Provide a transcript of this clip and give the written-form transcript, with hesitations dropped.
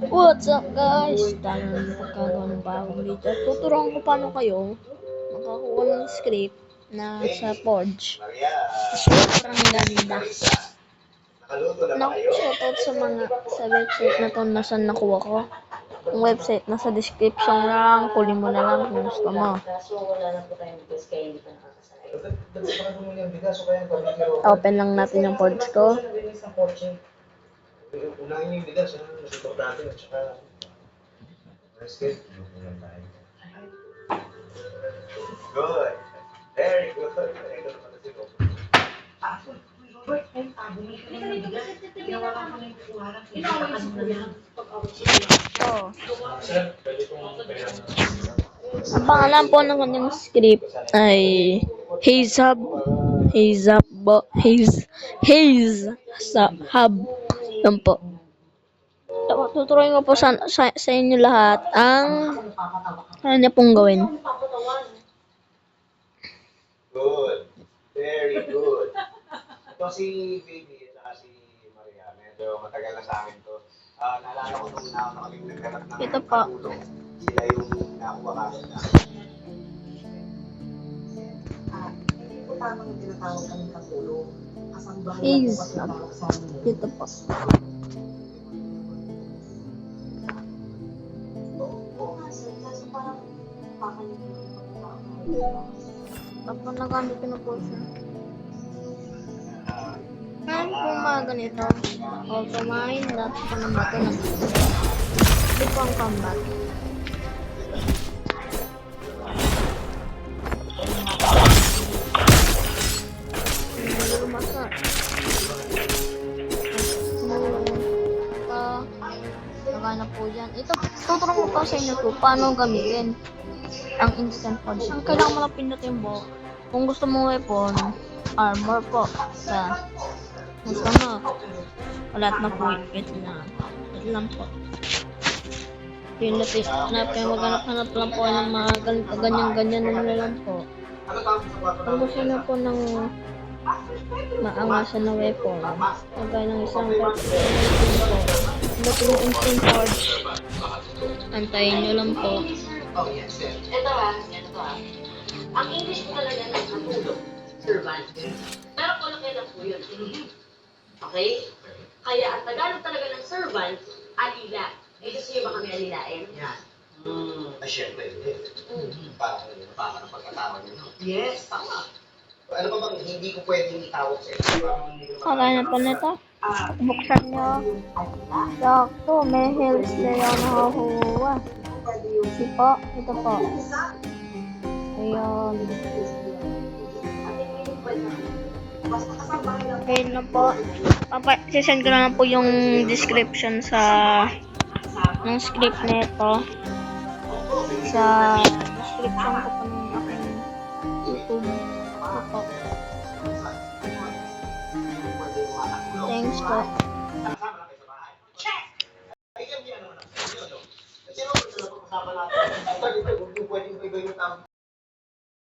What's up guys? Tayo na magkagawa ng bagong video. Tuturuan ko paano kayo makakuha ng script na sa Forge. Sobrang ganda. Shoutout sa mga sa website na to na saan nakuha ko. Yung website nasa description lang. Kunin mo na lang kung gusto mo. Open lang natin yung Forge ko. Unahin yung bigas, nasutok natin at saka rescue. Good. Very good. Ito na pala si Rob. Oh. Ang pangalan po ng kanyang script ay Haze sa Hub. Yan po. Tuturuan ko po sa inyo lahat ang kanya pong gawin. Good. Very good. Ito si Baby at si Maria. Medyo matagal na sa akin to. Naalala ko nung nagkaroon ng Ito po. tulong. Sila yung nakuha kagad na. Hindi po tamang tinatawag kami katulong. Kasambahay Haze. po katulong sa amin. Dito po. Oo nga sir, kaso parang kakalimutan ko yung tao. Tapos nagamit ko na po siya. Meron po mga ganito. Automine, dapat ko na mato na. Ito po ang combat. Nagana po yan. Ito, tuturong ko pa sa inyo po paano gamitin ang instant forge. Ang kailangan mo lang pindutin mo, kung gusto mo weapon, armor po. Sa gusto mo, wala na po. Wait lang po. Yun maghanap lang po ng mga ganyan-ganyan na lang po. Kung gusto nyo po ng maangasan na weapon, kagaya ng isang ito yung instant forge. Antayin nyo lang po. Oh, yes, yes. Ito ah. Ang English po talaga ng katulong, servant. Pero kolokay lang po yun. Okay? Kaya ang Tagalog talaga ng servant, alila. Eh, gusto nyo ba kami alilain? Yan. Ay, syempre. Para ng pagkatawag nyo. Yes, tama. Ano pa bang hindi ko pwedeng itawag sa inyo? Kagaya na po nito. Buksan nyo. Sakto, may health na yung nakakuha. Ito po, ito po. Ayun. Ayun na po. Sisend ko na lang po yung description sa ng script nito. Sa description ko po ng aking YouTube. Ito po. Thanks po.